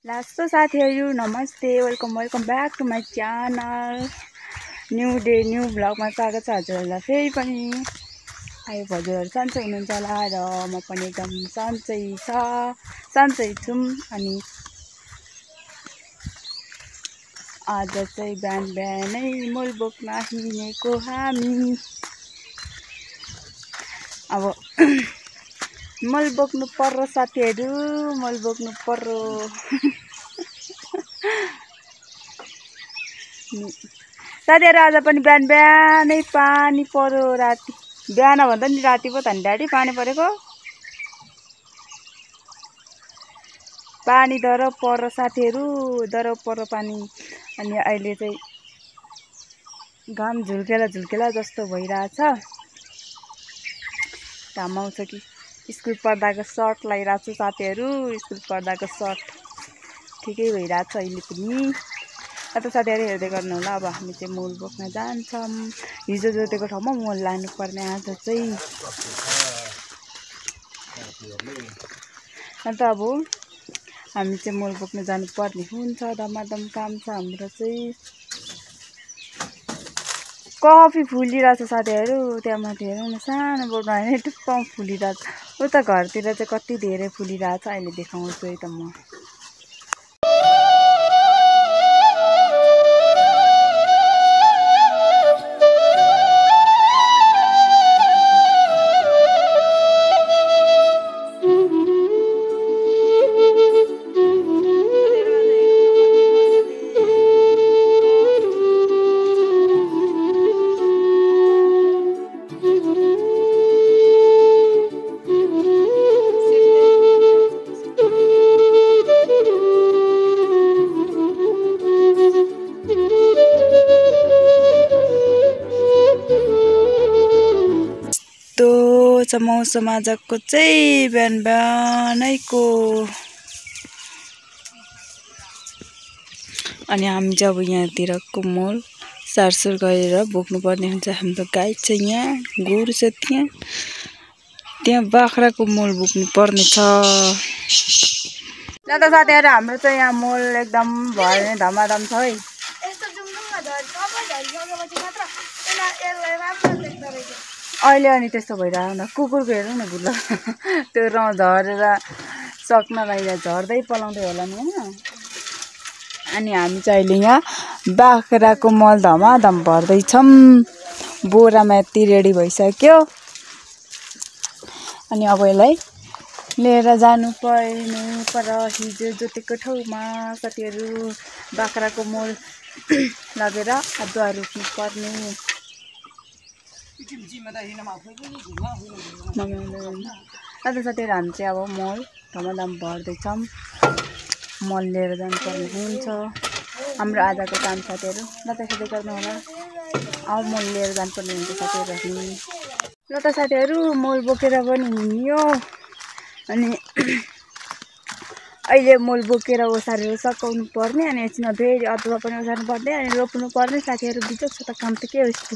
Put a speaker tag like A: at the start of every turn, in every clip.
A: Last साथीहरु नमस्ते welcome back to my channel. New day new भ्लगमा स्वागत छ हजुरहरुलाई फेरि पनि। आयो हजुरहरु सन्चै हुनुहुन्छ होला र म पनि एकदम सन्चै छु। अनि आज चाहिँ बिहानै मल बोक्न हिँडेको हामी। अब मल बोक्नु पर्यो साथीहरु, मल बोक्नु पर्यो। साथीहरु आज पनि बिहानै पानी पर्यो। राति बिहान भन्दा नि राति पो त नि ड्याडी पानी परेको। पानी दर पर्यो साथीहरु, दर पर्यो पानी। अनि अहिले चाहिँ घाम झुल्केला जस्तो भइराछ। घाम आउँछ कि स्कुल पढ्दाको सर्ट लगाइराछु साथीहरु। स्कुल पढ्दाको सर्ट ठिकै भइराछ अहिले पनि। त साथीहरु हेर्दै गर्नु होला। अब हामी चाहिँ मल बोक्न जान्छौं। हिजो जोतेको ठाउँमा मल लानु पर्ने आज चाहिँ। अन्त अब हामी चाहिँ मल बोक्न जानु पर्ने हुन्छ। दमादम काम छ हाम्रो चाहिँ। कफी फुलिरहेछ साथीहरु। त्यहाँ माथि हेर्नु न, सानो बोटमा हैन टुप्पा फुलिरहेछ। उता घरतिर चाहिँ कति धेरै फुलिरहेछ। अहिले देखाउँछु है त म। मौसम आजको चाहिँ बिहानैको। अनि हामी चाहिँ अब यहाँतिरको मल सारसुर गरेर बोक्नु पर्ने हुन्छ। हाम्रो गाई छ यहाँ, गोरु छ त्यहाँ बाख्राको मल बोक्नु पर्ने छ। ल त साथीहरु हाम्रो चाहिँ यहाँ मल एकदम भर्ने धमाधम छ है। अहिले अनि त्यस्तो भइरहेको न, कुकुरको हेर्नु न बुल्ला त्यो झरेर सक्न लागि झर्दै पलाउँदै होला नि हैन। अनि हामी चाहिँ अहिले यहाँ बाख्राको मल धमाधम भर्दैछौँ। बोरामा यति रेडी भइसक्यो। अनि अब यसलाई लिएर जानु पर्ने पर हिजो जोतेको ठाउँमा साथीहरु बाख्राको मल लगेर अदुवा रोप्नु पर्ने। साथीहरु हामी चाहिँ अब मल धमाधम भर्दैछौँ। मल लिएर जानुपर्ने हुन्छ हाम्रो आजको काम साथीहरु। ल त हेर्दै गर्नु होला। अब मल लिएर जानुपर्ने हुन्छ साथीहरु। ल त साथीहरु मल बोकेर पनि हिँड्यो। अनि अहिले मल बोकेर ओसारेर सकाउनु पर्ने। अनि एकछिनमा फेरि अदुवा पनि ओसार्नु पर्ने। अनि रोप्नु पर्ने साथीहरु। बिजोक छ त काम त के हो यस्तो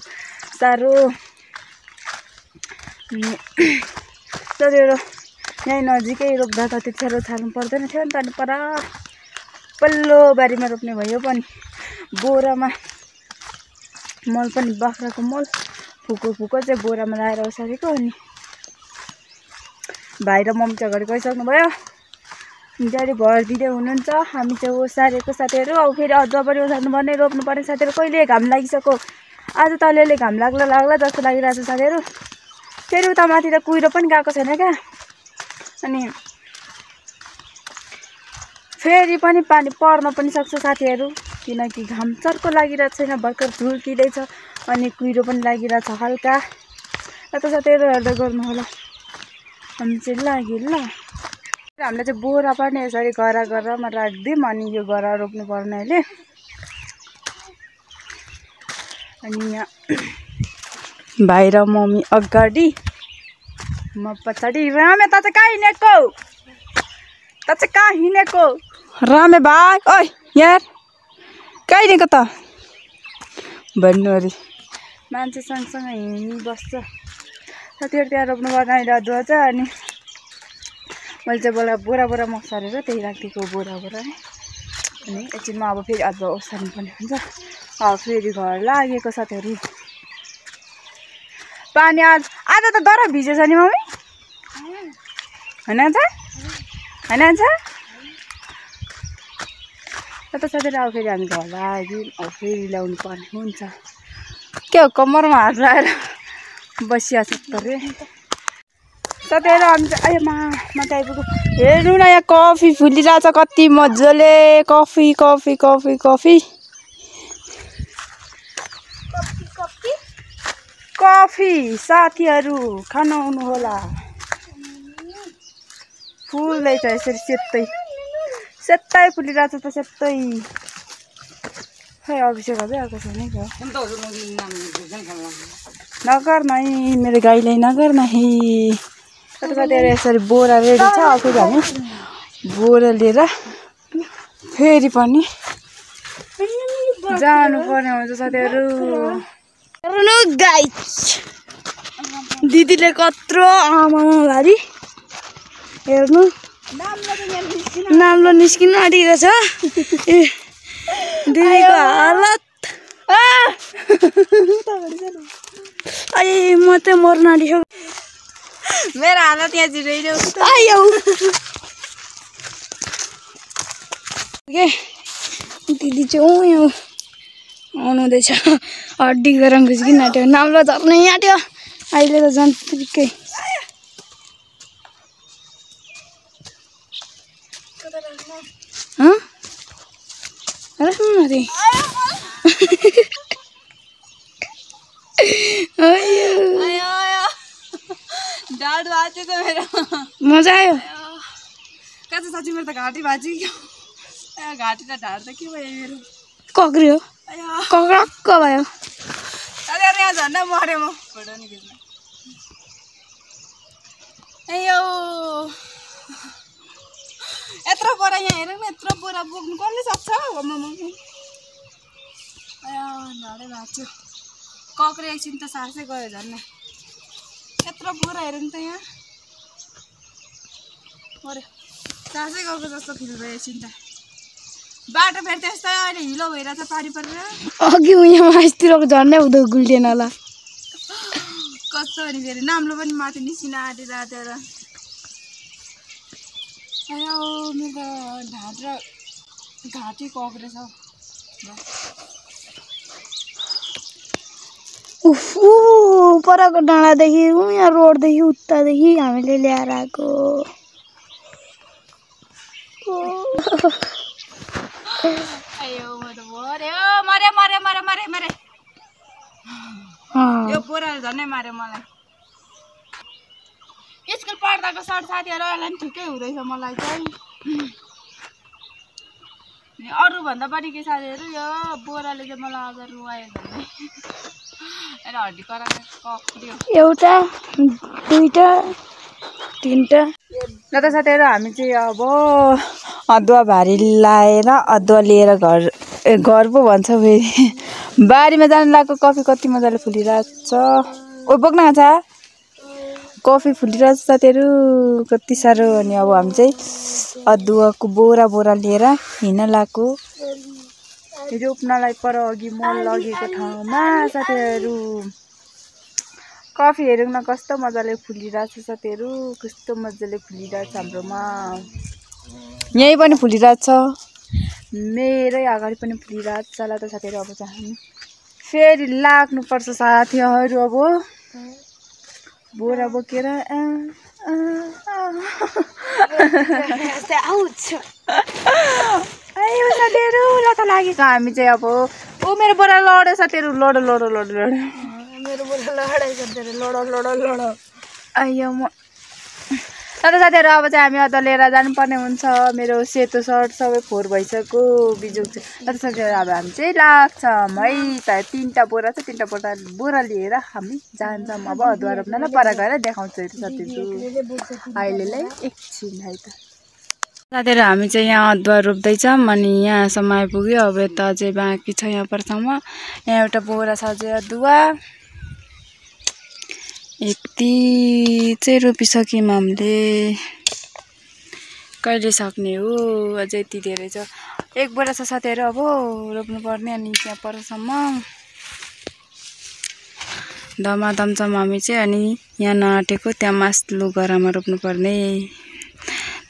A: साह्रो। साथीहरु यहीँ नजिकै रोप्दा त त्यति साह्रो छाड्नु पर्दैन थियो नि त। अनि पल्लो बारीमा रोप्ने भयो पनि। बोरामा मल पनि बाख्राको मल फुको चाहिँ बोरामा लाएर ओसारेको। अनि भाइ र मम्मी चाहिँ अगाडि गइसक्नु भयो। ड्याडी भरिदिँदै हुनुहुन्छ। हामी चाहिँ ओसारेको साथीहरु। अब फेरि अदुवा पनि ओसार्नु पर्ने, रोप्नु पर्ने साथीहरु। कहिले घाम लागिसक्यो। आज त अलिअलि घाम लाग्ला जस्तो लागिरहेछ साथीहरु। फेरि उता माथि त कुहिरो पनि गएको छैन क्या। अनि फेरि पनि पानी पर्न पनि सक्छ साथीहरु। किनकि घाम चर्को लागिरहेको छैन, भर्खर झुल्किँदैछ। अनि कुहिरो पनि लागिरहेछ हल्का। ल त साथीहरु हेर्दै गर्नु होला। हामी चाहिँ लाग्यो ल। हामीले चाहिँ बोरा पनि यसरी गरामा राख्दिउँ। अनि यो गरा रोप्नु पर्ने अहिले। अनि यहाँ भाइ र मम्मी अगाडि, म पछाडि। रामे त चाहिँ कहाँ हिँडेको? रामे भाइ ओइ यार कहाँ हिँडेको त भन्नु अरे। मान्छे सँगसँगै हिँडिबस्छ साथीहरु। त्यहाँ रोप्नु पर्ने अहिले अदुवा चाहिँ। अनि मैले चाहिँ बोरा मसारेर त्यही राखिदिएको बोरा अनि एकछिनमा अब फेरि अदुवा ओसार्नु पर्ने हुन्छ। अब फेरि घर लागेको साथीहरू। पानी आज त दर भिजेछ नि मम्मी होइन त होइन त साथीहरू। अब फेरि हामी घर लाग्यौँ। अब फेरि ल्याउनु पर्ने हुन्छ। के हो कम्मरमा हात लगाएर बसिहाल्छ अरे साथीहरू। हामी चाहिँ आयो माथि आइपुग्यो। हेर्नु न यहाँ कफी फुलिरहेछ कति मजाले। कफी साथीहरू खान आउनु होला। फुल्दैछ यसरी सेतै फुलिरहेछ त सेतै। खै अभिषेक अझै आएको छैन क्या। नगर नै मेरो गाईलाई नगर नै। साथीहरू यसरी बोरा रेडी छ। अब फेरि हामी बोरा लिएर फेरि पनि जानु पर्ने हुन्छ साथीहरू। हेर्नु गाइस दिदीले कत्रो आमा भारी हेर्नु नाम्लो निस्किन आँटेको छ। दिदीको हालत अरे म त मर्न आँटिसक्यो। मेरो हालत यहाँ जिरेर दिदी चाहिँ यो आउनुहुँदैछ। हड्डी गरम घुस्किन आँट्यो। नाम्लो झर्नै आँट्यो अहिले त झन् त्रिकै। ढाड भाँच्यो त मेरो। मजा आयो कहाँ छ साँच्ची मेरो त घाँटी भाँच्यो क्या। घाँटी र ढाड त के भयो मेरो कक्रियो कक्रक्क भयो। साथीहरू यहाँ झन्डै मऱ्यो म फोटो नि खिच्न। यो यत्रो बोरा यहाँ हेर न यत्रो बोरा बोक्नु कसले सक्छ। ढाडै भाँच्यो कक्रियो एकछिन त सासै गयो झन्डै। यत्रो बोरा हेर नि त यहाँ मऱ्यो सासै गएको जस्तो फिल भयो एकछिन त। बाटो फेरि त्यस्तै अहिले हिलो भइरहेछ पानी परेर। अघि यहाँ मासतिरको झन्डै हुँदो गुल्टेन होला कस्तो भने फेरि नाम्लो पनि माथि निस्किन आँटिरहेको थियो र। मेरो ढाड र घाँटी कक्रेछ। परको डाँडादेखि यहाँ रोडदेखि उतादेखि हामीले ल्याएर आएको। मरे यो बोराले झन्डै मार्यो मलाई। स्कुल पढ्दाको सर साथीहरू अहिले पनि ठिकै हुँदैछ मलाई चाहिँ। अरूभन्दा पनि के साथीहरू यो बोराले चाहिँ मलाई आज रुवायो झन्डै। हड्डी कराएर कक्रियो। एउटा दुईटा तिनटा ल त साथीहरू हामी चाहिँ अब अदुवा भारी लाएर अदुवा लिएर घर पो भन्छ फेरि बारीमा जानु लागेको। कफी कति मजाले फुलिरहेछ। ओ बोक्न छ कफी फुलिरहेछ साथीहरू कति साह्रो। अनि अब हामी चाहिँ अदुवाको बोरा लिएर हिँड्न लागेको रोप्नलाई पर अघि मल लगेको ठाउँमा साथीहरू। कफी हेरौँ न कस्तो मजाले फुलिरहेछ साथीहरू। कस्तो मजाले फुलिरहेछ हाम्रोमा। यहीँ पनि फुलिरहेछ मेरै अगाडि पनि फुलिरहेछ। ल त साथीहरू अब चाहिँ हामी फेरि लाग्नुपर्छ साथीहरू। अब बोरा बोकेर साथीहरू ल त लागेको हामी चाहिँ अब मेरो बोरा लड्यो साथीहरू। लड मेरो बोरा लडाइ साथीहरू लड आयो म। ल त साथीहरू अब चाहिँ हामी अदुवा लिएर जानुपर्ने हुन्छ। मेरो सेतो सर्ट सबै फोहोर भइसक्यो बिजोग चाहिँ। ल त साथीहरू अब हामी चाहिँ लाग्छौँ है त। तिनवटा बोरा छ तिनवटा बोरा लिएर हामी जान्छौँ अब अदुवा रोप्न। ल पर गएर देखाउँछु है त साथीहरू अहिलेलाई एकछिन है त। साथीहरू हामी चाहिँ यहाँ अदुवा रोप्दैछौँ अनि यहाँसम्म आइपुग्यो। अब यता अझै बाँकी छ यहाँ परसम्म। यहाँ एउटा बोरा छ अझै अदुवा यति चाहिँ रोपिसक्यौँ हामीले। कहिले सक्ने हो, अझै यति धेरै छ। एक बोरा छ साथीहरू, अब रोप्नु पर्ने। अनि त्यहाँ परसम्म धमाधम छ हामी चाहिँ। अनि यहाँ नआटेको त्यहाँ मास्लो गरामा रोप्नु पर्ने।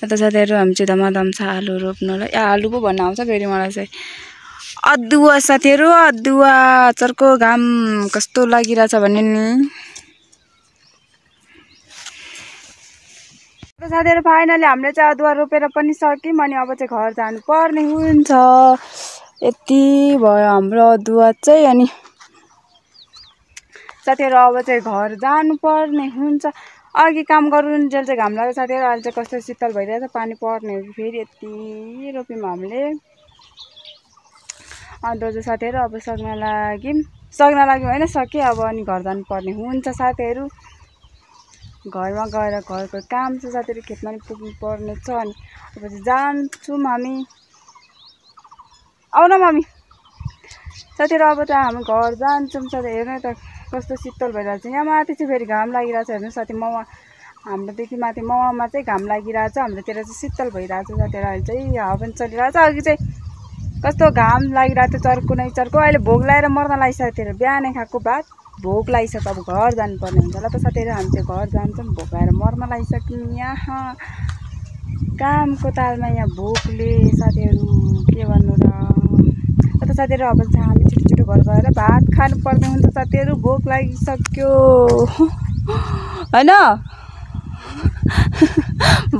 A: त साथीहरू हामी चाहिँ धमाधम छ आलु रोप्नलाई। आलु पो भन्न आउँछ फेरि मलाई चाहिँ। अदुवा साथीहरू, अदुवा चर्को घाम कस्तो लागिरहेछ भने नि। साथीहरू फाइनली हामीले चाहिँ अदुवा रोपेर पनि सक्यौँ। अनि अब चाहिँ घर जानु पर्ने हुन्छ। यति भयो हाम्रो अदुवा चाहिँ। अनि साथीहरू अब चाहिँ घर जानु पर्ने हुन्छ। अघि काम गरुन्जेल चाहिँ घाम लाग्यो साथीहरू। अहिले चाहिँ कस्तो शीतल भइरहेछ, पानी पर्ने हो कि फेरि। यति रोप्यौँ हामीले अदुवा चाहिँ साथीहरू। अब सक्न लाग्यौँ होइन, सक्यो अब। अनि घर जानु पर्ने हुन्छ साथीहरू। घरमा गएर घरको काम छ साथीहरू, खेतमा नि पुग्नु पर्ने छ। अनि अब चाहिँ जान्छौँ हामी। आउन मम्मी साथीहरू। अब त हामी घर जान्छौँ साथी। हेर्नु त कस्तो शीतल भइरहेछ। यहाँ माथि चाहिँ फेरि घाम लागिरहेछ। हेर्नु साथी, हाम्रोदेखि माथि ममा चाहिँ घाम लागिरहेछ, हाम्रोतिर चाहिँ शीतल भइरहेछ साथीहरू। अहिले चाहिँ हावा पनि चलिरहेछ। अघि चाहिँ कस्तो घाम लागिरहेको थियो, चर्को नै चर्को। अहिले भोक लगाएर मर्न लागिसक्यो साथीहरू। बिहानै खाएको भात भोक लागिसक्यो। अब घर जानुपर्ने हुन्छ ल त साथीहरू। हामी चाहिँ घर जान्छौँ, भोक लगाएर मर्न लागिसक्यौँ। यहाँ कामको तालमा यहाँ भोकले साथीहरू के भन्नु र साथीहरू। अब चाहिँ हामी छिटो घर गएर भात खानु पर्ने हुन्छ साथीहरू। भोक लागिसक्यो होइन।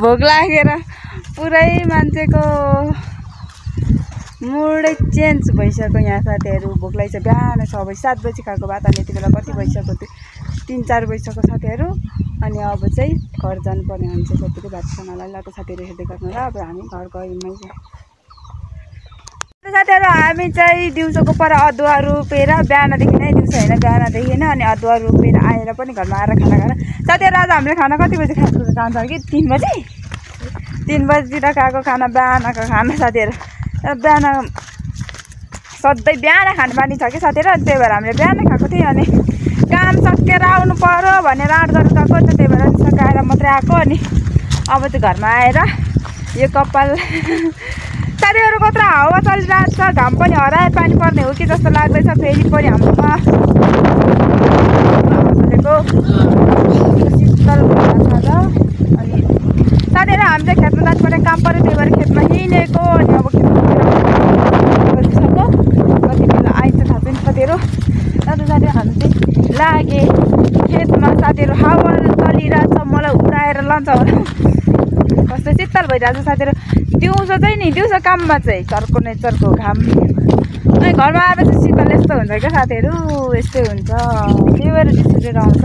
A: भोक लागेर पुरै मान्छेको मुडै चेन्ज भइसक्यो यहाँ साथीहरू। भोक लागिसक्यो। बिहान 6 बजी 7 बजी खाएको भात। अनि यति बेला कति भइसक्यो, 3-4 बजिसक्यो साथीहरू। अनि अब चाहिँ घर जानुपर्ने हुन्छ साथीहरू भात खानलाई। ल त साथीहरू हेर्दै गर्नु र। अब हामी घर गयौँ साथीहरू। हामी चाहिँ दिउँसोको पर अदुवा रोपेर बिहानदेखि नै, दिउँसो होइन बिहानदेखि नै। अनि अदुवा रोपेर आएर पनि घरमा आएर खाना खाएर साथीहरू। आज हामीले खाना कति बजी खाएको जान्छ कि 3 बजी 3 बजीतिर खाएको खाना, बिहानको खाना साथीहरू। बिहान सधैँ बिहान खाने बानी छ कि साथीहरू। अनि त्यही भएर हामीले बिहानै खाएको थियौँ। अनि काम सकेर आउनु पर्यो भनेर आँट गरेर गएको, त्यही भएर सकाएर मात्रै आएको। अनि अब चाहिँ घरमा आएर यो कपाल साथीहरू कत्रो हावा चलिरहेको छ। घाम पनि हराए पानी पर्ने हो कि जस्तो लाग्दैछ फेरि पनि हाम्रोमा। शीतल भइरहेछ। अनि साथीहरू हामी चाहिँ खेतमा जानुपर्ने काम पऱ्यो, त्यही भएर खेतमा हिँडेको। अनि अब खेतमा कति बेला आइन्छ थाहा छैन साथीहरू। साथीहरू हामी चाहिँ लागे खेतमा साथीहरू। हावा चलिरहेछ, मलाई उडाएर लान्छ होला। कस्तो शीतल भइरहेछ साथीहरू। दिउँसो चाहिँ नि, दिउँसो काममा चाहिँ चर्को नै चर्को घाम। अनि घरमा आएर चाहिँ शीतल यस्तो हुन्छ क्या साथीहरू, यस्तै हुन्छ। त्यही भएर रिसेर आउँछ।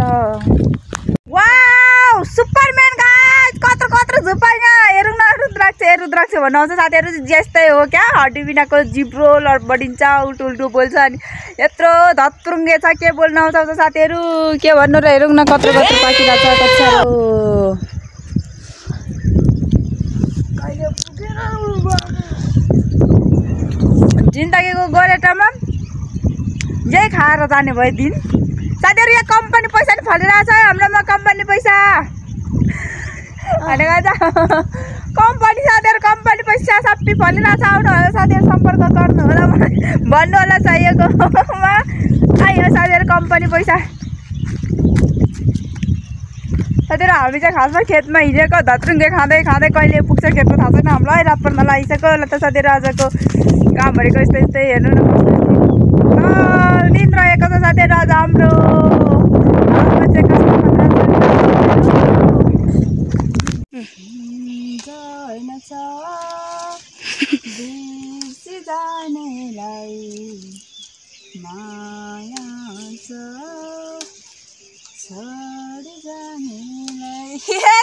A: वाउ सुपरम्यान गाइस, कत्रो कत्रो झुप्पा यहाँ। हेरौँ न, रुद्राक्ष भन्नु आउँछ साथीहरू। जस्तै हो क्या, हड्डी बिनाको जिब्रो लडबडिन्छ, उल्टो बोल्छ। अनि यत्रो धत्रुङ्गे छ, के बोल्न आउँछ साथीहरू, के भन्नु र। हेरौँ न कत्रो कत्रो पाकिरहेछ, कत्रो जिन्दगीको गोरेटामा जे खाएर जाने भयो दिन साथीहरू। यहाँ कम्पनी पैसा नि फलिरहेछ हाम्रोमा, कम्पनी पैसा भनेको त कम्पनी साथीहरू। कम्पनी पैसा सबै फलिरहेछ। आउनु होला साथीहरू, सम्पर्क गर्नु होला, भन्नु होला चाहिएकोमा। आयो साथीहरू कम्पनी पैसा साथीहरू। हामी चाहिँ खासमा खेतमा हिँडेको, धत्रुङ्गे खाँदै खाँदै कहिले पुग्छ खेतमा थाहा छैन हामीलाई। रात पर्न लागिसक्यो। ल त साथीहरू आजको काम भनेको यस्तै हेर्नु न, दिन रहेको छ साथीहरू आज हाम्रो। चाहिँ कस्तो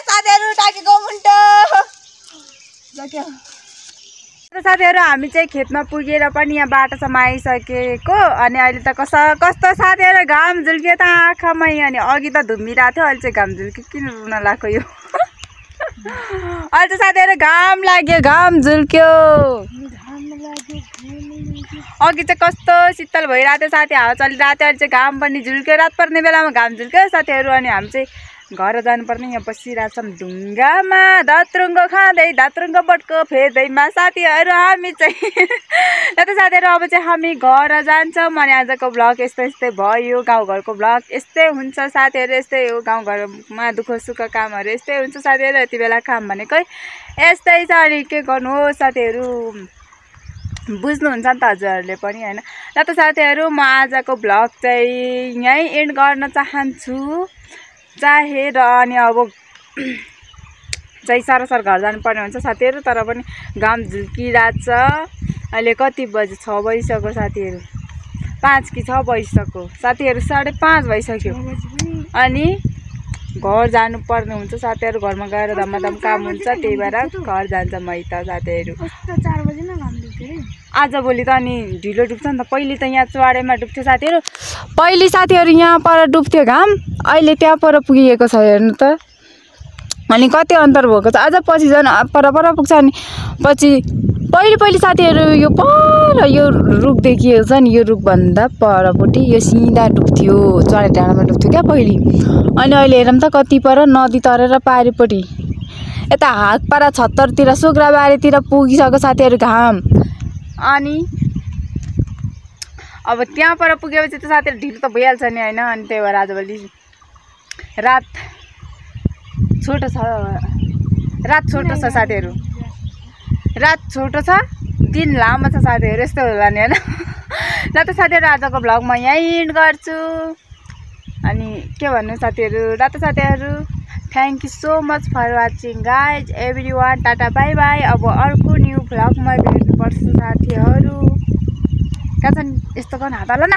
A: साथीहरू टाकेको मुन्टो सक्यो। साथीहरू हामी चाहिँ खेतमा पुगेर पनि यहाँ बाटोसम्म आइसकेको। अनि अहिले त कस्तो साथीहरू घाम झुल्क्यो त आँखामै। अनि अघि त धुम्मिरहेको थियो, अहिले चाहिँ घाम झुल्क्यो। किन रुन लाग्यो यो अहिले चाहिँ साथीहरू घाम लाग्यो, घाम झुल्क्यो। अघि चाहिँ कस्तो शीतल भइरहेको थियो साथी, हावा चलिरहेको थियो। अहिले चाहिँ घाम पनि झुल्क्यो। रात पर्ने बेलामा घाम झुल्क्यो साथीहरू। अनि हामी चाहिँ घर जानुपर्ने यहाँ बसिरहेको छौँ ढुङ्गामा दात्रुङ्ग खाँदै दात्रुङ्ग बटको फेर्दैमा साथीहरू हामी चाहिँ र त साथीहरू अब चाहिँ हामी घर जान्छौँ अनि आजको भ्लग यस्तै भयो गाउँघरको भ्लग यस्तै हुन्छ साथीहरू यस्तै हो गाउँघरमा दुःख सुख कामहरू यस्तै हुन्छ साथीहरू यति बेला काम भनेकै यस्तै छ अनि के गर्नु हो साथीहरू बुझ्नुहुन्छ नि त हजुरहरूले पनि होइन र त साथीहरू म आजको भ्लग चाहिँ यहीँ एन्ड गर्न चाहन्छु चाहे र अनि अब चाहिँ सरसर घर जानुपर्ने हुन्छ साथीहरू तर पनि घाम झुल्किरहेछ अहिले कति बजे 6 बजिसक्यो साथीहरू 5 कि 6 बजिसक्यो साथीहरू 5:30 भइसक्यो अनि घर जानुपर्ने हुन्छ साथीहरू घरमा गएर धमाधम काम हुन्छ त्यही भएर घर जान्छ मै त साथीहरू
B: 4 बजे न घाम दुख्यो
A: आजभोलि त अनि ढिलो डुब्छ नि त पहिले त यहाँ चुवाडेमा डुब्थ्यो साथीहरू पहिले साथीहरू यहाँ पर डुब्थ्यो घाम अहिले त्यहाँ पर पुगिएको छ हेर्नु त अनि कति अन्तर भएको छ आज पछि झन् पर पुग्छ अनि पछि पहिले साथीहरू यो पर यो रुख देखिएको छ नि यो रुखभन्दा परपट्टि यो सिधा डुब्थ्यो चढे डाँडामा डुब्थ्यो क्या पहिले अनि अहिले हेरौँ त कति पर नदी तरेर पारिपट्टि यता हातपाडा छत्तरतिर सुक्राबारीतिर पुगिसक्यो साथीहरू घाम अनि अब त्यहाँ पर पुगेपछि त साथीहरू ढिलो त भइहाल्छ नि होइन अनि त्यही भएर आजभोलि रात छोटो छ साथीहरू रात छोटो छ दिन लामो छ साथीहरू यस्तो होला नि होइन र त साथीहरू आजको भ्लग म यहीँ एन्ड गर्छु अनि के भन्नु साथीहरू र त साथीहरू thank you so much for watching guys everyone tata bye bye अब अर्को न्यू भ्लगमा भेट्नुपर्छ साथीहरू कहाँ छन् यस्तो गर्न हात हाल न